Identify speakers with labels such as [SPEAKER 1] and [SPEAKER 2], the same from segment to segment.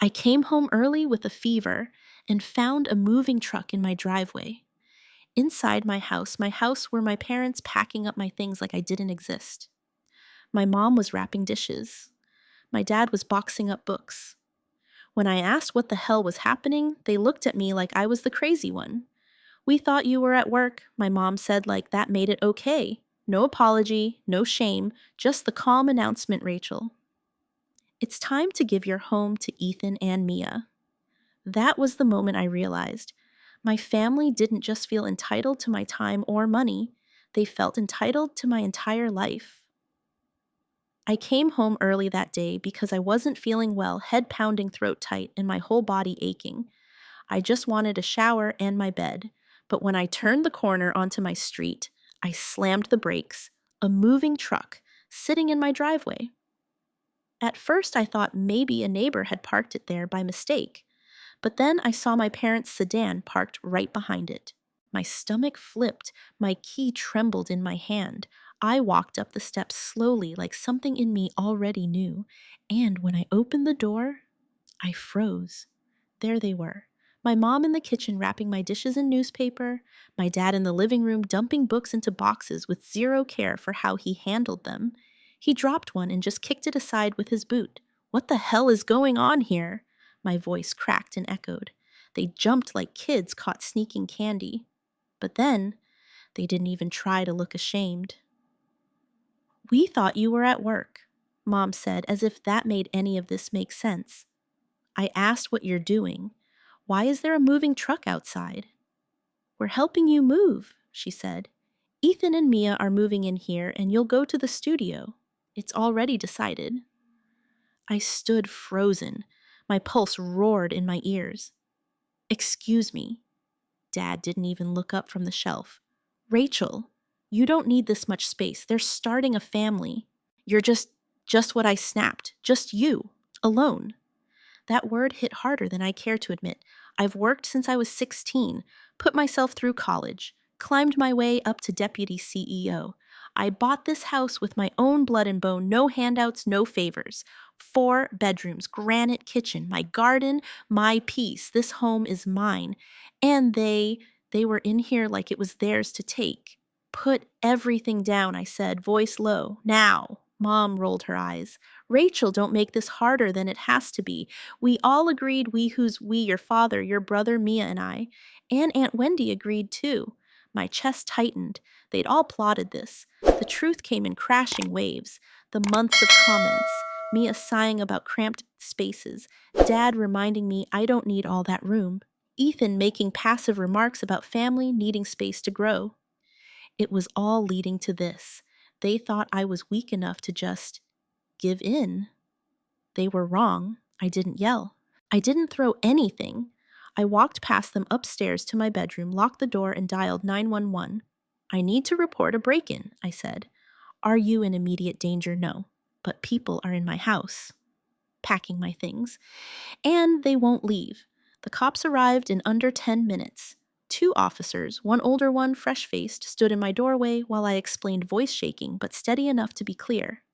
[SPEAKER 1] I came home early with a fever and found a moving truck in my driveway. Inside my house were my parents packing up my things like I didn't exist. My mom was wrapping dishes. My dad was boxing up books. When I asked what the hell was happening, they looked at me like I was the crazy one. "We thought you were at work," my mom said, like that made it okay. No apology, no shame, just the calm announcement, "Rachel, it's time to give your home to Ethan and Mia." That was the moment I realized my family didn't just feel entitled to my time or money, they felt entitled to my entire life. I came home early that day because I wasn't feeling well, head pounding, throat tight, and my whole body aching. I just wanted a shower and my bed. But when I turned the corner onto my street, I slammed the brakes, a moving truck sitting in my driveway. At first, I thought maybe a neighbor had parked it there by mistake. But then I saw my parents' sedan parked right behind it. My stomach flipped, my key trembled in my hand. I walked up the steps slowly like something in me already knew, and when I opened the door, I froze. There they were. My mom in the kitchen wrapping my dishes in newspaper, my dad in the living room dumping books into boxes with zero care for how he handled them. He dropped one and just kicked it aside with his boot. "What the hell is going on here?" My voice cracked and echoed. They jumped like kids caught sneaking candy. But then, they didn't even try to look ashamed. "We thought you were at work," Mom said, as if that made any of this make sense. I asked what you're doing. "Why is there a moving truck outside?" "We're helping you move," she said. "Ethan and Mia are moving in here and you'll go to the studio. It's already decided." I stood frozen. My pulse roared in my ears. "Excuse me." Dad didn't even look up from the shelf. "Rachel, you don't need this much space. They're starting a family. You're just what I snapped. Just you. Alone." That word hit harder than I care to admit. I've worked since I was 16, put myself through college, climbed my way up to deputy CEO. I bought this house with my own blood and bone, no handouts, no favors. 4 bedrooms, granite kitchen, my garden, my peace. This home is mine. And they were in here like it was theirs to take. "Put everything down," I said, voice low. "Now." Mom rolled her eyes. "Rachel, don't make this harder than it has to be. We all agreed, we, your father, your brother, Mia, and I. And Aunt Wendy agreed too." My chest tightened. They'd all plotted this. The truth came in crashing waves. The months of comments. Mia sighing about cramped spaces. Dad reminding me I don't need all that room. Ethan making passive remarks about family needing space to grow. It was all leading to this. They thought I was weak enough to just give in. They were wrong. I didn't yell. I didn't throw anything. I walked past them upstairs to my bedroom, locked the door, and dialed 911. "I need to report a break-in," I said. "Are you in immediate danger?" "No. But people are in my house, packing my things. And they won't leave." The cops arrived in under 10 minutes. 2 officers, one older one, fresh-faced, stood in my doorway while I explained, voice shaking, but steady enough to be clear.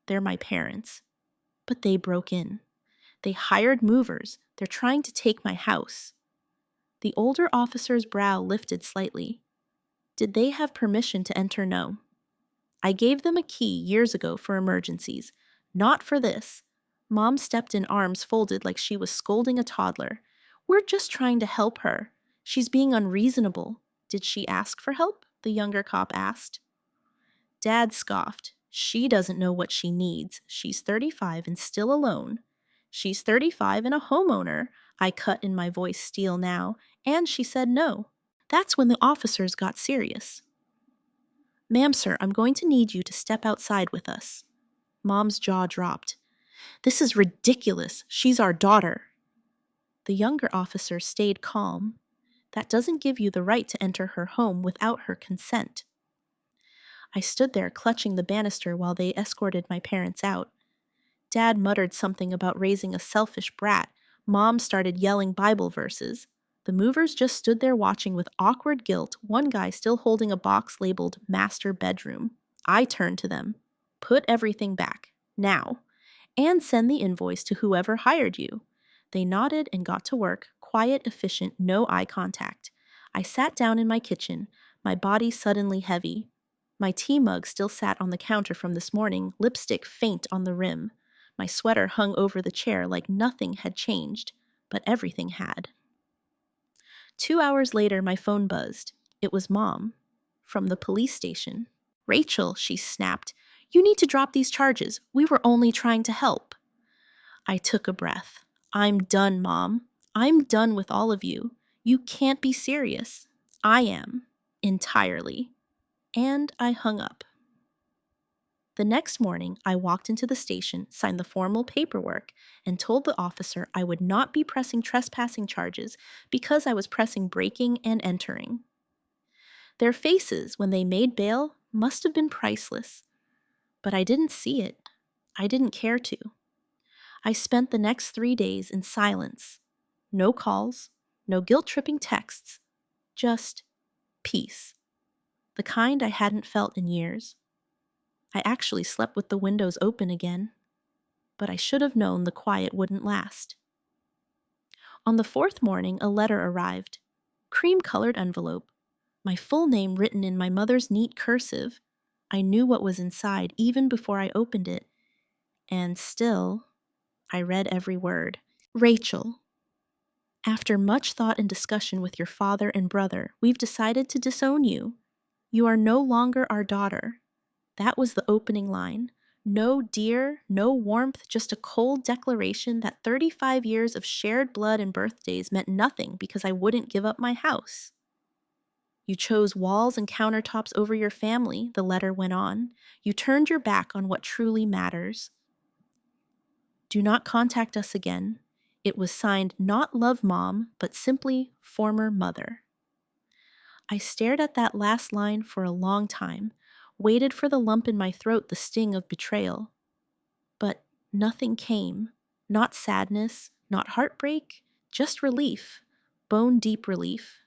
[SPEAKER 1] "They're my parents. But they broke in. They hired movers. They're trying to take my house." The older officer's brow lifted slightly. "Did they have permission to enter?" "No. I gave them a key years ago for emergencies. Not for this." Mom stepped in, arms folded like she was scolding a toddler. "We're just trying to help her. She's being unreasonable." "Did she ask for help?" the younger cop asked. Dad scoffed. "She doesn't know what she needs. She's 35 and still alone." "She's 35 and a homeowner," I cut in, my voice steel now, "and she said no." That's when the officers got serious. "Ma'am, sir, I'm going to need you to step outside with us." Mom's jaw dropped. "This is ridiculous. She's our daughter." The younger officer stayed calm. "That doesn't give you the right to enter her home without her consent." I stood there clutching the banister while they escorted my parents out. Dad muttered something about raising a selfish brat. Mom started yelling Bible verses. The movers just stood there watching with awkward guilt, one guy still holding a box labeled master bedroom. I turned to them. "Put everything back. Now." and send the invoice to whoever hired you. They nodded and got to work, quiet, efficient, no eye contact. I sat down in my kitchen, my body suddenly heavy. My tea mug still sat on the counter from this morning, lipstick faint on the rim. My sweater hung over the chair like nothing had changed, but everything had. 2 hours later, my phone buzzed. It was Mom, from the police station. "Rachel," she snapped, "you need to drop these charges. We were only trying to help." I took a breath. "I'm done, Mom. I'm done with all of you. You can't be serious." "I am. Entirely." And I hung up. The next morning, I walked into the station, signed the formal paperwork, and told the officer I would not be pressing trespassing charges because I was pressing breaking and entering. Their faces, when they made bail, must have been priceless. But I didn't see it. I didn't care to. I spent the next 3 days in silence. No calls, no guilt-tripping texts, just peace. The kind I hadn't felt in years. I actually slept with the windows open again. But I should have known the quiet wouldn't last. On the fourth morning, a letter arrived. Cream-colored envelope. My full name written in my mother's neat cursive. I knew what was inside even before I opened it. And still, I read every word. "Rachel, after much thought and discussion with your father and brother, we've decided to disown you. You are no longer our daughter." That was the opening line. No dear, no warmth, just a cold declaration that 35 years of shared blood and birthdays meant nothing because I wouldn't give up my house. "You chose walls and countertops over your family," the letter went on. "You turned your back on what truly matters. Do not contact us again." It was signed not Love Mom, but simply Former Mother. I stared at that last line for a long time, waited for the lump in my throat, the sting of betrayal. But nothing came. Not sadness, not heartbreak, just relief, bone-deep relief.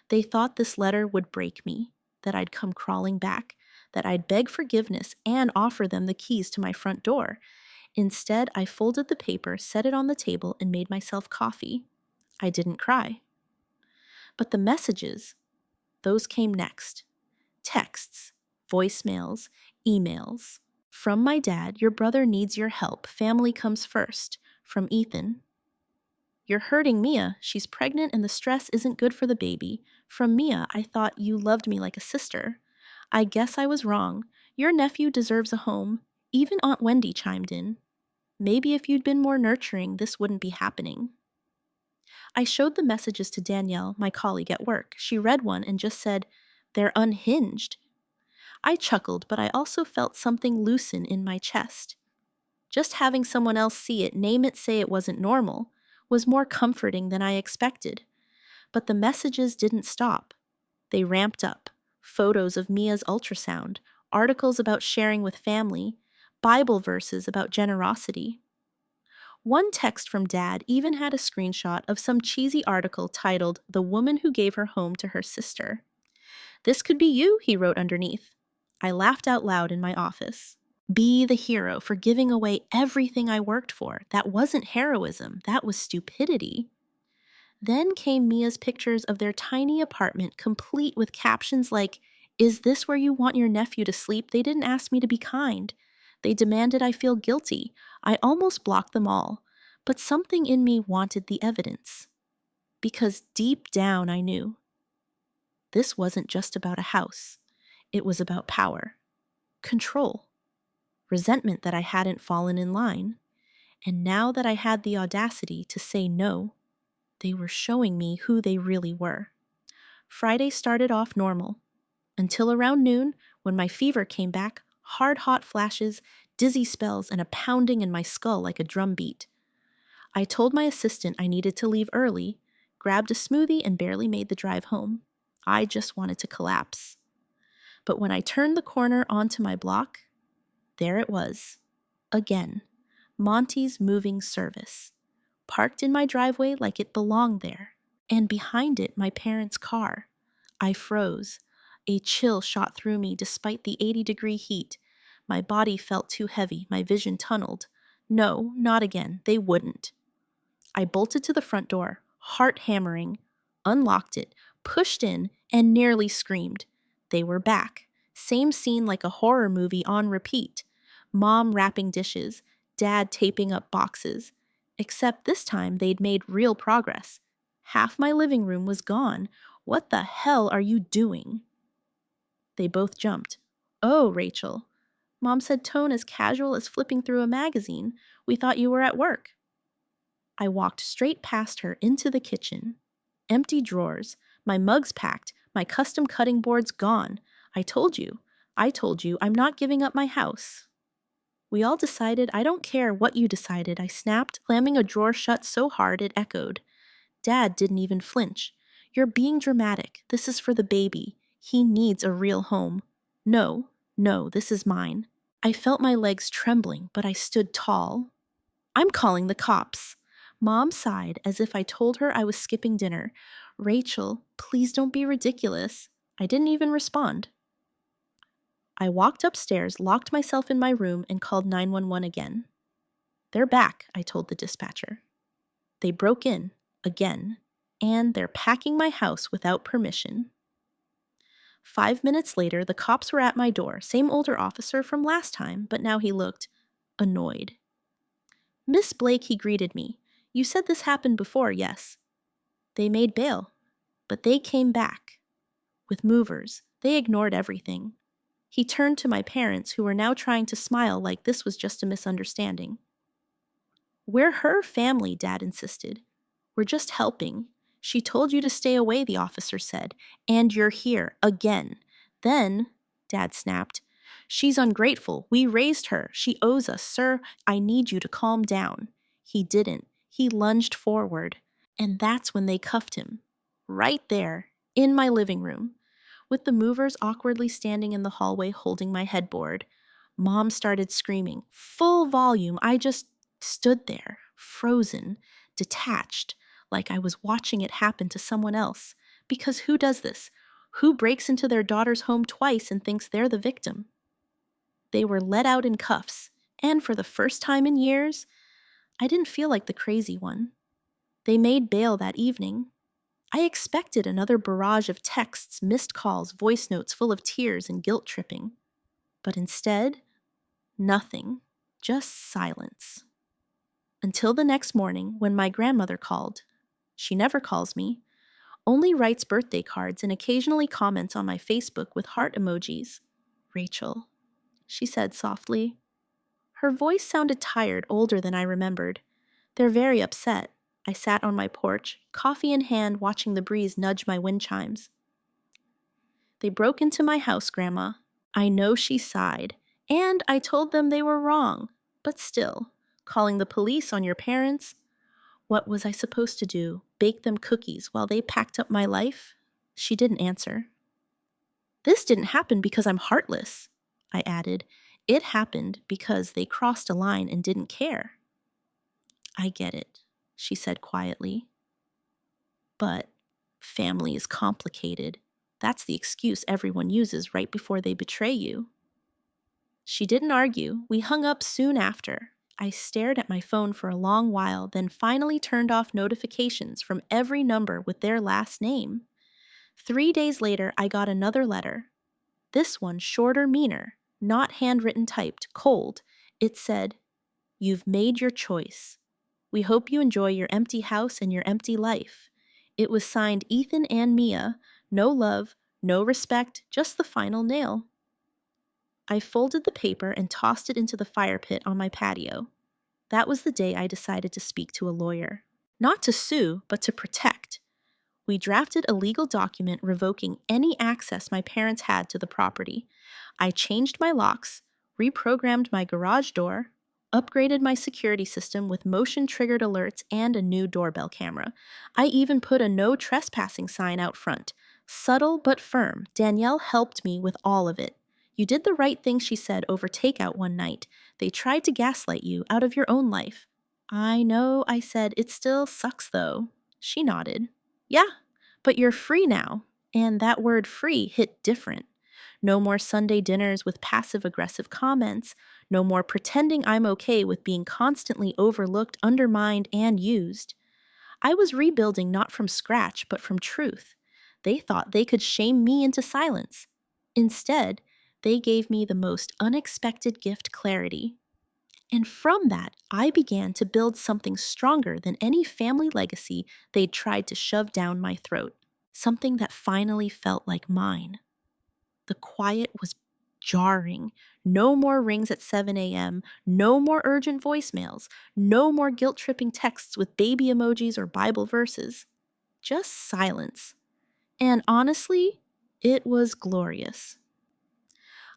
[SPEAKER 1] They thought this letter would break me, that I'd come crawling back, that I'd beg forgiveness and offer them the keys to my front door. Instead, I folded the paper, set it on the table, and made myself coffee. I didn't cry. But the messages, those came next. Texts, voicemails, emails. "From my dad, your brother needs your help. Family comes first." From Ethan. "You're hurting Mia. She's pregnant and the stress isn't good for the baby." From Mia, "I thought you loved me like a sister." "I guess I was wrong. Your nephew deserves a home." Even Aunt Wendy chimed in. "Maybe if you'd been more nurturing, this wouldn't be happening." I showed the messages to Danielle, my colleague at work. She read one and just said, "They're unhinged." I chuckled, but I also felt something loosen in my chest. Just having someone else see it, name it, say it wasn't normal, was more comforting than I expected. But the messages didn't stop. They ramped up. Photos of Mia's ultrasound, articles about sharing with family, Bible verses about generosity. One text from Dad even had a screenshot of some cheesy article titled "The Woman Who Gave Her Home to Her Sister." "This could be you," he wrote underneath. I laughed out loud in my office. Be the hero for giving away everything I worked for. That wasn't heroism, that was stupidity. Then came Mia's pictures of their tiny apartment, complete with captions like, "Is this where you want your nephew to sleep? They didn't ask me to be kind. They demanded I feel guilty." I almost blocked them all, but something in me wanted the evidence. Because deep down I knew this wasn't just about a house. It was about power, control, resentment that I hadn't fallen in line. And now that I had the audacity to say no, they were showing me who they really were. Friday started off normal, until around noon when my fever came back, hot flashes, dizzy spells, and a pounding in my skull like a drum beat. I told my assistant I needed to leave early, grabbed a smoothie, and barely made the drive home. I just wanted to collapse. But when I turned the corner onto my block, there it was. Again, Monty's moving service. Parked in my driveway like it belonged there. And behind it, my parents' car. I froze. A chill shot through me despite the 80-degree heat. My body felt too heavy, my vision tunneled. No, not again. They wouldn't. I bolted to the front door, heart hammering, unlocked it, pushed in, and nearly screamed. They were back. Same scene like a horror movie on repeat. Mom wrapping dishes, Dad taping up boxes. Except this time they'd made real progress. Half my living room was gone. What the hell are you doing? They both jumped. Oh, Rachel. Mom said tone as casual as flipping through a magazine. We thought you were at work. I walked straight past her into the kitchen. Empty drawers, my mugs packed, my custom cutting boards gone. I told you, I'm not giving up my house. We all decided, I don't care what you decided, I snapped, slamming a drawer shut so hard it echoed. Dad didn't even flinch. You're being dramatic. This is for the baby. He needs a real home. No, this is mine. I felt my legs trembling, but I stood tall. I'm calling the cops. Mom sighed as if I told her I was skipping dinner. Rachel, please don't be ridiculous. I didn't even respond. I walked upstairs, locked myself in my room, and called 911 again. They're back, I told the dispatcher. They broke in, again, and they're packing my house without permission. 5 minutes later, the cops were at my door, same older officer from last time, but now he looked annoyed. Miss Blake, he greeted me. You said this happened before, yes. They made bail, but they came back. With movers, they ignored everything. He turned to my parents, who were now trying to smile like this was just a misunderstanding. We're her family, Dad insisted. We're just helping. She told you to stay away, the officer said, and you're here, again. Then, Dad snapped, she's ungrateful. We raised her. She owes us, sir. I need you to calm down. He didn't. He lunged forward, and that's when they cuffed him. Right there, in my living room, with the movers awkwardly standing in the hallway holding my headboard. Mom started screaming, full volume. I just stood there, frozen, detached, like I was watching it happen to someone else. Because who does this? Who breaks into their daughter's home twice and thinks they're the victim? They were let out in cuffs, and for the first time in years, I didn't feel like the crazy one. They made bail that evening. I expected another barrage of texts, missed calls, voice notes full of tears and guilt tripping. But instead, nothing, just silence. Until the next morning when my grandmother called. She never calls me, only writes birthday cards and occasionally comments on my Facebook with heart emojis. Rachel, she said softly. Her voice sounded tired, older than I remembered. They're very upset. I sat on my porch, coffee in hand, watching the breeze nudge my wind chimes. They broke into my house, Grandma. I know, she sighed. And I told them they were wrong. But still, calling the police on your parents? What was I supposed to do? Bake them cookies while they packed up my life? She didn't answer. This didn't happen because I'm heartless, I added. It happened because they crossed a line and didn't care. I get it, she said quietly. But family is complicated. That's the excuse everyone uses right before they betray you. She didn't argue. We hung up soon after. I stared at my phone for a long while, then finally turned off notifications from every number with their last name. 3 days later, I got another letter. This one shorter, meaner, not handwritten typed, cold. It said, "You've made your choice. We hope you enjoy your empty house and your empty life." It was signed Ethan and Mia. No love, no respect, just the final nail. I folded the paper and tossed it into the fire pit on my patio. That was the day I decided to speak to a lawyer. Not to sue, but to protect. We drafted a legal document revoking any access my parents had to the property. I changed my locks, reprogrammed my garage door, upgraded my security system with motion-triggered alerts and a new doorbell camera. I even put a no trespassing sign out front. Subtle but firm, Danielle helped me with all of it. You did the right thing, she said over takeout one night. They tried to gaslight you out of your own life. I know, I said. It still sucks, though. She nodded. Yeah, but you're free now. And that word free hit different. No more Sunday dinners with passive-aggressive comments. No more pretending I'm okay with being constantly overlooked, undermined, and used. I was rebuilding not from scratch, but from truth. They thought they could shame me into silence. Instead, they gave me the most unexpected gift: clarity. And from that, I began to build something stronger than any family legacy they'd tried to shove down my throat. Something that finally felt like mine. The quiet was jarring. No more rings at 7 a.m., no more urgent voicemails, no more guilt-tripping texts with baby emojis or Bible verses. Just silence. And honestly, it was glorious.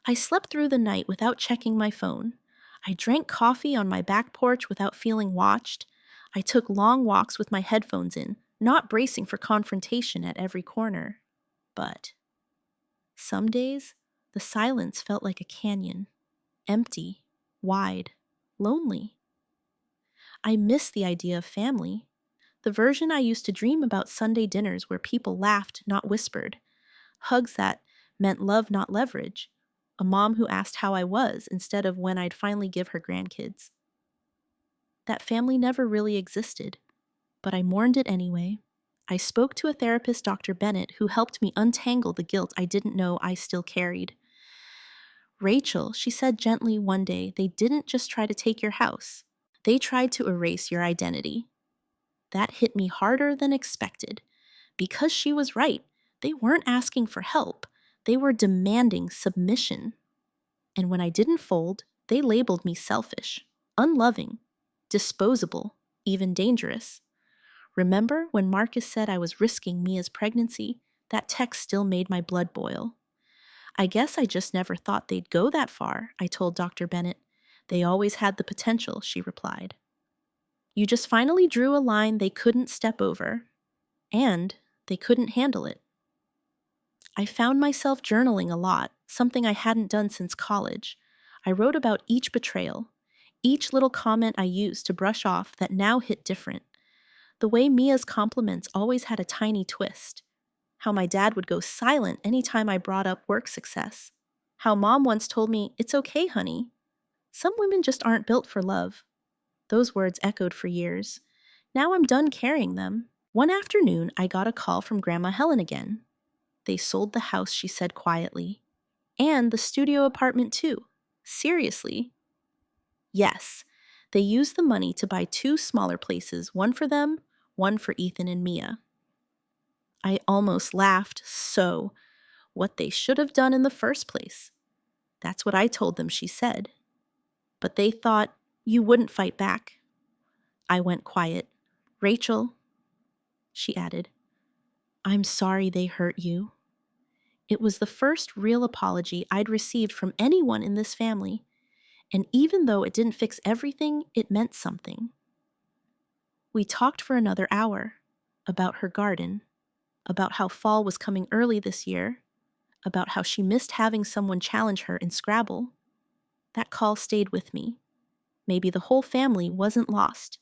[SPEAKER 1] I slept through the night without checking my phone. I drank coffee on my back porch without feeling watched. I took long walks with my headphones in, not bracing for confrontation at every corner. But some days, the silence felt like a canyon. Empty, wide, lonely. I miss the idea of family. The version I used to dream about: Sunday dinners where people laughed, not whispered. Hugs that meant love, not leverage. A mom who asked how I was instead of when I'd finally give her grandkids. That family never really existed, but I mourned it anyway. I spoke to a therapist, Dr. Bennett, who helped me untangle the guilt I didn't know I still carried. Rachel, she said gently one day, they didn't just try to take your house. They tried to erase your identity. That hit me harder than expected. Because she was right. They weren't asking for help. They were demanding submission. And when I didn't fold, they labeled me selfish, unloving, disposable, even dangerous. Remember when Marcus said I was risking Mia's pregnancy? That text still made my blood boil. I guess I just never thought they'd go that far, I told Dr. Bennett. They always had the potential, she replied. You just finally drew a line they couldn't step over. And they couldn't handle it. I found myself journaling a lot, something I hadn't done since college. I wrote about each betrayal, each little comment I used to brush off that now hit different. The way Mia's compliments always had a tiny twist. How my dad would go silent anytime I brought up work success. How Mom once told me, "It's okay, honey. Some women just aren't built for love." Those words echoed for years. Now I'm done carrying them. One afternoon, I got a call from Grandma Helen again. They sold the house, she said quietly. And the studio apartment too. Seriously. Yes, they used the money to buy 2 smaller places, one for them, one for Ethan and Mia. I almost laughed. So, what they should have done in the first place. That's what I told them, she said. But they thought you wouldn't fight back. I went quiet. Rachel, she added, I'm sorry they hurt you. It was the first real apology I'd received from anyone in this family, and even though it didn't fix everything, it meant something. We talked for another hour, about her garden, about how fall was coming early this year, about how she missed having someone challenge her in Scrabble. That call stayed with me. Maybe the whole family wasn't lost.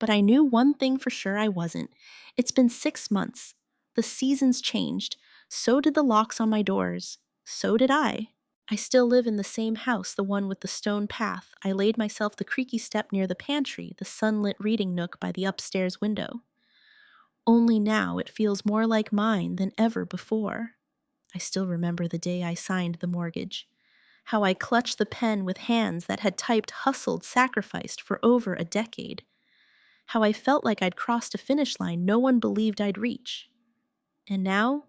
[SPEAKER 1] But I knew one thing for sure I wasn't. It's been 6 months. The seasons changed. So did the locks on my doors. So did I. I still live in the same house, the one with the stone path. I laid myself the creaky step near the pantry, the sunlit reading nook by the upstairs window. Only now it feels more like mine than ever before. I still remember the day I signed the mortgage. How I clutched the pen with hands that had typed, hustled, sacrificed for over a decade. How I felt like I'd crossed a finish line no one believed I'd reach. And now,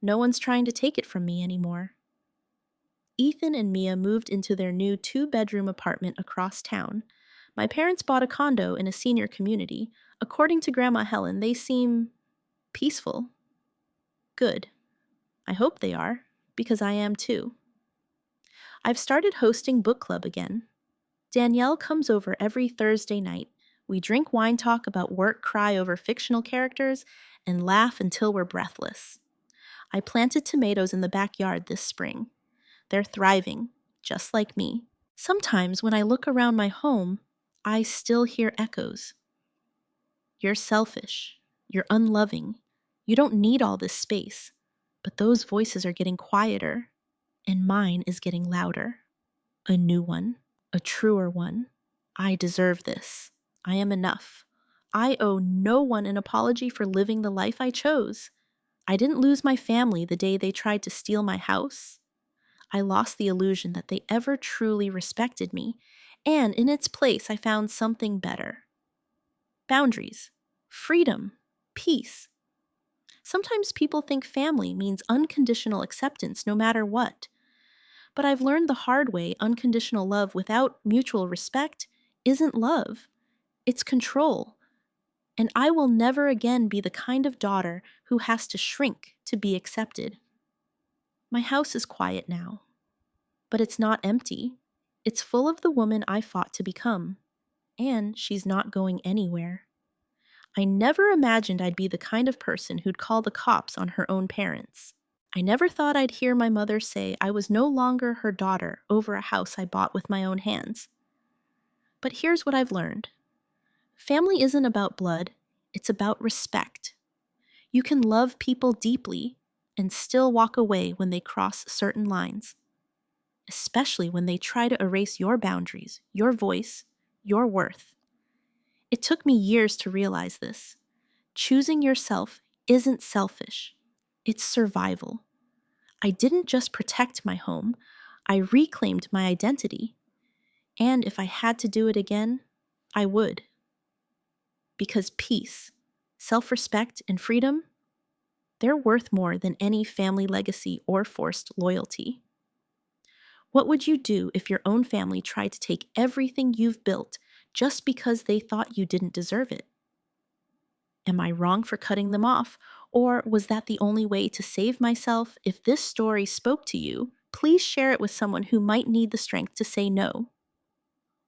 [SPEAKER 1] no one's trying to take it from me anymore. Ethan and Mia moved into their new 2-bedroom apartment across town. My parents bought a condo in a senior community. According to Grandma Helen, they seem peaceful. Good. I hope they are, because I am too. I've started hosting book club again. Danielle comes over every Thursday night. We drink wine, talk about work, cry over fictional characters, and laugh until we're breathless. I planted tomatoes in the backyard this spring. They're thriving, just like me. Sometimes when I look around my home, I still hear echoes. You're selfish. You're unloving. You don't need all this space. But those voices are getting quieter, and mine is getting louder. A new one. a truer one. I deserve this. I am enough. I owe no one an apology for living the life I chose. I didn't lose my family the day they tried to steal my house. I lost the illusion that they ever truly respected me, and in its place I found something better. Boundaries, freedom, peace. Sometimes people think family means unconditional acceptance no matter what. But I've learned the hard way unconditional love without mutual respect isn't love, it's control. And I will never again be the kind of daughter who has to shrink to be accepted. My house is quiet now, but it's not empty. It's full of the woman I fought to become, and she's not going anywhere. I never imagined I'd be the kind of person who'd call the cops on her own parents. I never thought I'd hear my mother say I was no longer her daughter over a house I bought with my own hands. But here's what I've learned. Family isn't about blood, it's about respect. You can love people deeply and still walk away when they cross certain lines, especially when they try to erase your boundaries, your voice, your worth. It took me years to realize this. Choosing yourself isn't selfish, it's survival. I didn't just protect my home, I reclaimed my identity. And if I had to do it again, I would. Because peace, self-respect, and freedom, they're worth more than any family legacy or forced loyalty. What would you do if your own family tried to take everything you've built just because they thought you didn't deserve it? Am I wrong for cutting them off? Or was that the only way to save myself? If this story spoke to you, please share it with someone who might need the strength to say no.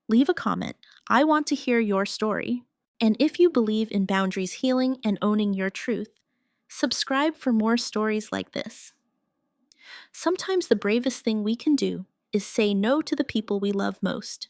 [SPEAKER 1] Leave a comment. I want to hear your story. And if you believe in boundaries healing and owning your truth, subscribe for more stories like this. Sometimes the bravest thing we can do is say no to the people we love most.